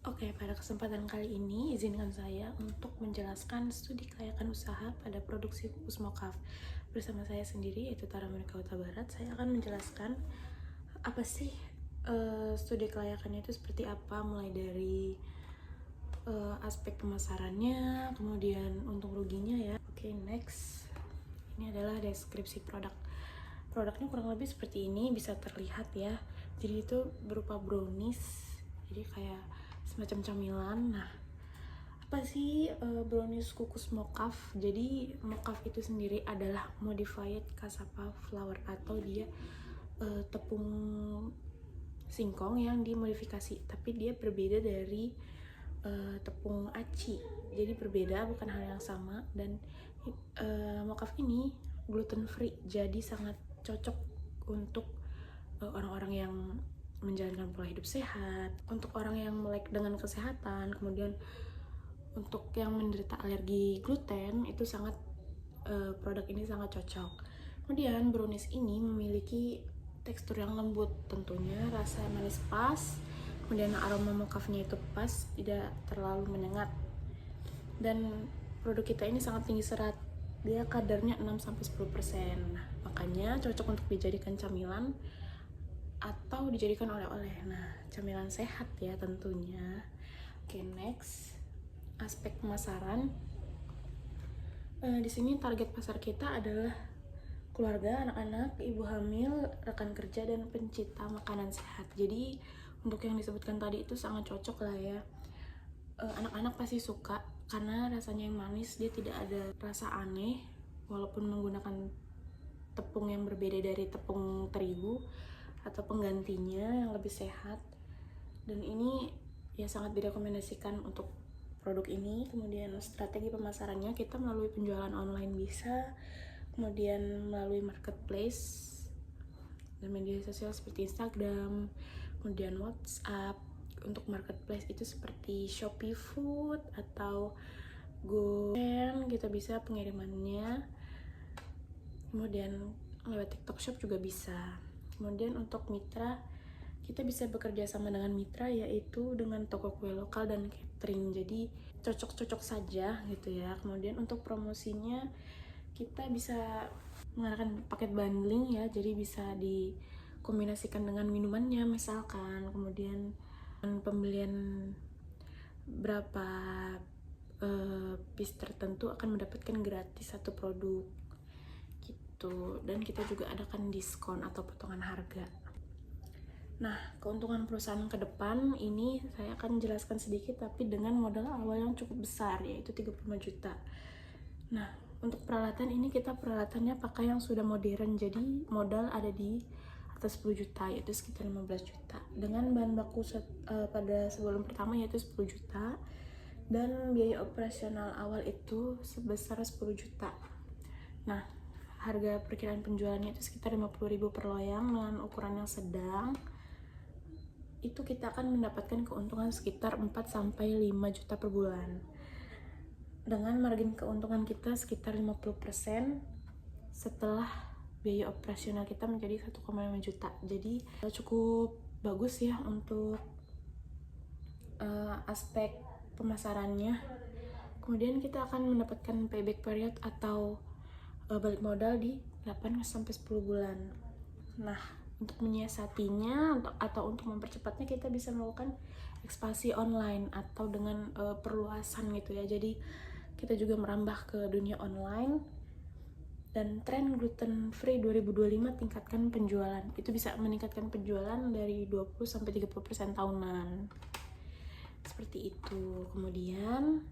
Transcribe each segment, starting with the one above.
Oke, pada kesempatan kali ini izinkan saya untuk menjelaskan studi kelayakan usaha pada produksi kukus mokaf. Bersama saya sendiri, yaitu Tara Monika Huta Barat, saya akan menjelaskan apa sih studi kelayakannya itu seperti apa, mulai dari aspek pemasarannya, kemudian untung ruginya ya. Oke, next. Ini adalah deskripsi produk. Produknya kurang lebih seperti ini, bisa terlihat ya. Jadi itu berupa brownies, jadi kayak semacam camilan. Nah, apa sih brownies kukus mokaf? Jadi mokaf itu sendiri adalah modified cassava flour, atau dia tepung singkong yang dimodifikasi, tapi dia berbeda dari tepung aci. Jadi berbeda, bukan hal yang sama. Dan mokaf ini gluten free, jadi sangat cocok untuk orang-orang yang menjalankan pola hidup sehat, untuk orang yang melek dengan kesehatan, kemudian untuk yang menderita alergi gluten, itu sangat produk ini sangat cocok. Kemudian brownies ini memiliki tekstur yang lembut, tentunya rasa manis pas, kemudian aroma mokafnya itu pas, tidak terlalu menyengat. Dan produk kita ini sangat tinggi serat, dia kadarnya 6-10%. Nah, makanya cocok untuk dijadikan camilan atau dijadikan oleh-oleh. Nah, camilan sehat ya tentunya. Oke, next. Aspek pemasaran. Di sini target pasar kita adalah keluarga, anak-anak, ibu hamil, rekan kerja, dan pencinta makanan sehat. Jadi untuk yang disebutkan tadi itu sangat cocok lah ya. Anak-anak pasti suka karena rasanya yang manis, dia tidak ada rasa aneh walaupun menggunakan tepung yang berbeda dari tepung terigu atau penggantinya yang lebih sehat. Dan ini ya sangat direkomendasikan untuk produk ini. Kemudian strategi pemasarannya, kita melalui penjualan online bisa, kemudian melalui marketplace dan media sosial seperti Instagram, kemudian WhatsApp. Untuk marketplace itu seperti Shopee Food atau GoChannel, kita bisa pengirimannya. Kemudian lewat TikTok Shop juga bisa. Kemudian untuk mitra, kita bisa bekerja sama dengan mitra, yaitu dengan toko kue lokal dan catering. Jadi cocok-cocok saja gitu ya. Kemudian untuk promosinya, kita bisa menggunakan paket bundling ya, jadi bisa dikombinasikan dengan minumannya misalkan. Kemudian pembelian berapa piece tertentu akan mendapatkan gratis satu produk gitu. Dan kita juga adakan diskon atau potongan harga. Nah, keuntungan perusahaan ke depan ini saya akan jelaskan sedikit, tapi dengan modal awal yang cukup besar, yaitu 35 juta. Nah, untuk peralatan ini kita peralatannya pakai yang sudah modern, jadi modal ada di atas 10 juta, yaitu sekitar 15 juta. Dengan bahan baku pada sebelum pertama yaitu 10 juta, dan biaya operasional awal itu sebesar 10 juta. Nah, harga perkiraan penjualannya itu sekitar 50.000 per loyang dengan ukuran yang sedang. Itu kita akan mendapatkan keuntungan sekitar 4-5 juta per bulan. Dengan margin keuntungan kita sekitar 50% setelah biaya operasional kita menjadi 1,5 juta. Jadi cukup bagus ya untuk aspek pemasarannya. Kemudian kita akan mendapatkan payback period atau balik modal di 8-10 bulan. Nah, untuk menyiasatinya atau untuk mempercepatnya, kita bisa melakukan ekspansi online atau dengan perluasan gitu ya. Jadi kita juga merambah ke dunia online. Dan tren gluten free 2025, tingkatkan penjualan. Itu bisa meningkatkan penjualan dari 20-30% tahunan. Seperti itu. Kemudian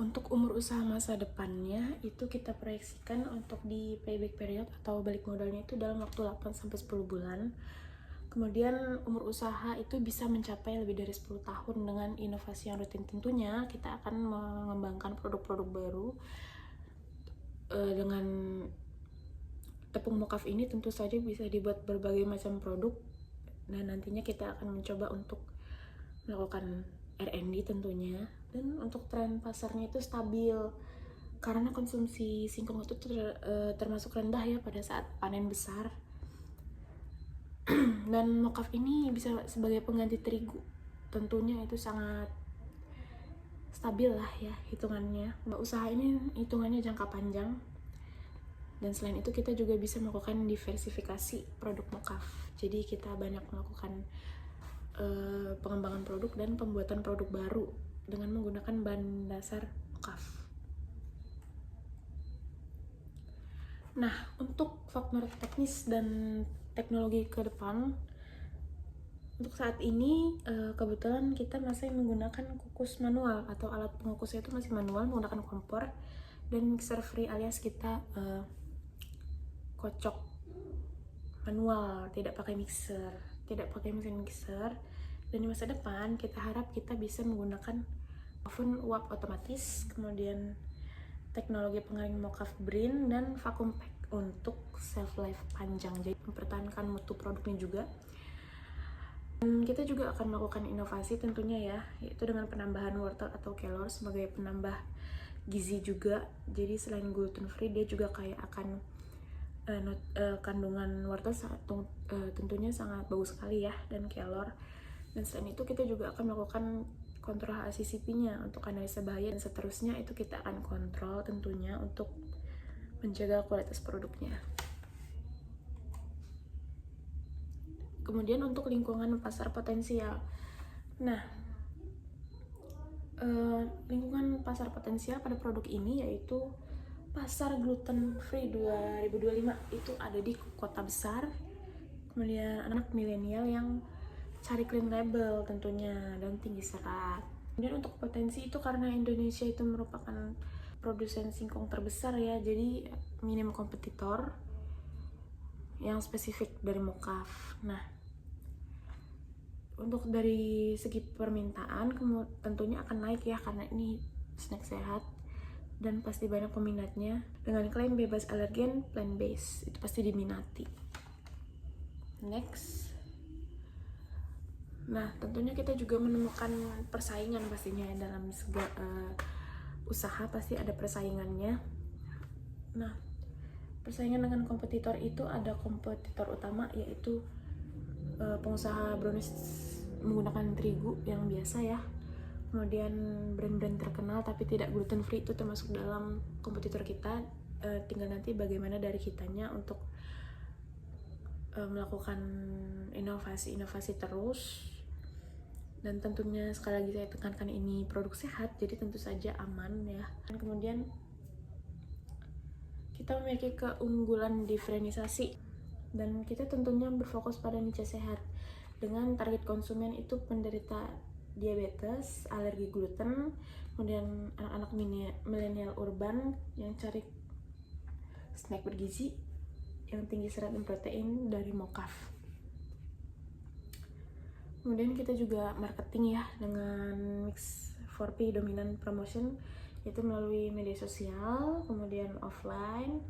untuk umur usaha masa depannya itu kita proyeksikan untuk di payback period atau balik modalnya itu dalam waktu 8-10 bulan. Kemudian umur usaha itu bisa mencapai lebih dari 10 tahun dengan inovasi yang rutin. Tentunya kita akan mengembangkan produk-produk baru dengan tepung mokaf ini. Tentu saja bisa dibuat berbagai macam produk, dan nantinya kita akan mencoba untuk melakukan R&D tentunya. Dan untuk tren pasarnya itu stabil karena konsumsi singkong itu termasuk rendah ya pada saat panen besar. Dan mokaf ini bisa sebagai pengganti terigu tentunya itu sangat stabil lah ya hitungannya. Usaha ini hitungannya jangka panjang, dan selain itu kita juga bisa melakukan diversifikasi produk mokaf. Jadi kita banyak melakukan pengembangan produk dan pembuatan produk baru dengan menggunakan bahan dasar mokaf. Nah, untuk faktor teknis dan teknologi ke depan, untuk saat ini kebetulan kita masih menggunakan kukus manual, atau alat pengukusnya itu masih manual menggunakan kompor dan mixer free, alias kita kocok manual, tidak pakai mesin mixer. Dan di masa depan kita harap kita bisa menggunakan oven uap otomatis, kemudian teknologi pengering mokaf brin, dan vacuum pack untuk shelf life panjang, jadi mempertahankan mutu produknya juga. Dan kita juga akan melakukan inovasi tentunya ya, yaitu dengan penambahan wortel atau kelor sebagai penambah gizi juga. Jadi selain gluten free, dia juga kayak akan kandungan wortel tentunya sangat bagus sekali ya, dan kelor. Dan selain itu kita juga akan melakukan kontrol HACCP-nya untuk analisa bahaya, dan seterusnya itu kita akan kontrol tentunya untuk menjaga kualitas produknya. Kemudian untuk lingkungan pasar potensial. Nah, lingkungan pasar potensial pada produk ini yaitu pasar gluten free 2025 itu ada di kota besar, kemudian anak milenial yang cari clean label tentunya, dan tinggi serat. Kemudian untuk potensi itu karena Indonesia itu merupakan produsen singkong terbesar ya, jadi minim kompetitor yang spesifik dari mokaf. Nah, untuk dari segi permintaan tentunya akan naik ya, karena ini snack sehat dan pasti banyak peminatnya. Dengan klaim bebas alergen, plant based, itu pasti diminati. Next. Nah, tentunya kita juga menemukan persaingan pastinya dalam segala usaha, pasti ada persaingannya. Nah, persaingan dengan kompetitor itu ada kompetitor utama yaitu pengusaha brownies menggunakan terigu yang biasa ya. Kemudian brand-brand terkenal tapi tidak gluten free itu termasuk dalam kompetitor kita. Tinggal nanti bagaimana dari kitanya untuk melakukan inovasi terus. Dan tentunya sekali lagi saya tekankan ini produk sehat, jadi tentu saja aman ya. Dan kemudian kita memiliki keunggulan diferensiasi, dan kita tentunya berfokus pada niche sehat dengan target konsumen itu penderita diabetes, alergi gluten, kemudian anak-anak milenial urban yang cari snack bergizi yang tinggi serat dan protein dari mokaf. Kemudian kita juga marketing ya dengan mix 4P dominant promotion, yaitu melalui media sosial, kemudian offline,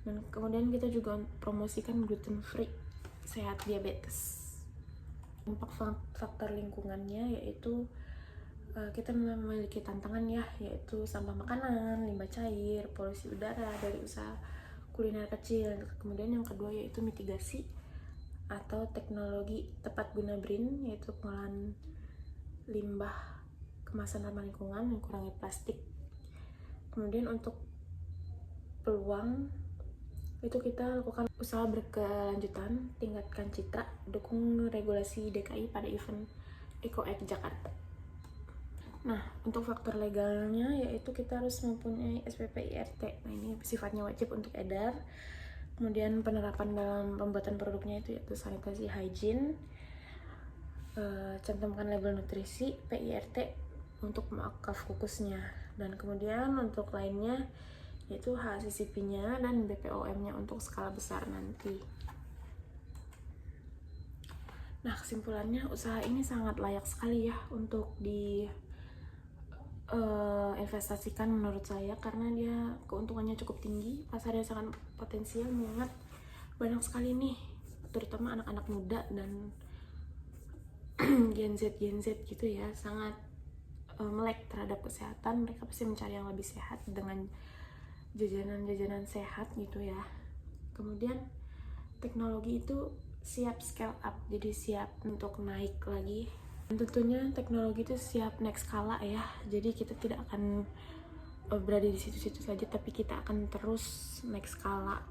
dan kemudian kita juga promosikan gluten free sehat diabetes. Dampak faktor lingkungannya yaitu kita memiliki tantangan ya, yaitu sampah makanan, limbah cair, polusi udara dari usaha kuliner kecil. Kemudian yang kedua yaitu mitigasi atau teknologi tepat guna BRIN, yaitu pengolahan limbah kemasan ramah lingkungan, mengurangi plastik. Kemudian untuk peluang itu kita lakukan usaha berkelanjutan, tingkatkan citra, dukung regulasi DKI pada event EcoEx Jakarta. Nah, untuk faktor legalnya yaitu kita harus mempunyai SPP IRT. Nah, ini sifatnya wajib untuk edar. Kemudian penerapan dalam pembuatan produknya itu yaitu sanitasi hygiene, cantumkan label nutrisi, PIRT untuk mokaf kukusnya. Dan kemudian untuk lainnya yaitu HACCP-nya dan BPOM-nya untuk skala besar nanti. Nah, kesimpulannya usaha ini sangat layak sekali ya untuk investasikan menurut saya, karena dia keuntungannya cukup tinggi, pasarnya sangat potensial, mengingat banyak sekali nih terutama anak-anak muda dan Gen Z gitu ya, sangat melek terhadap kesehatan. Mereka pasti mencari yang lebih sehat dengan jajanan sehat gitu ya. Kemudian teknologi itu siap scale up, jadi siap untuk naik lagi Tentunya teknologi itu siap next skala ya, jadi kita tidak akan berada di situ-situ saja, tapi kita akan terus next skala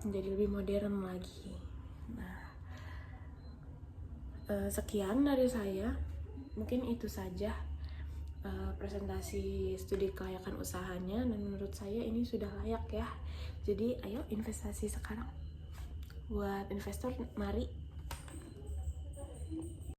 menjadi lebih modern lagi. Nah, sekian dari saya, mungkin itu saja presentasi studi kelayakan usahanya, dan menurut saya ini sudah layak ya. Jadi ayo investasi sekarang. Buat investor, mari.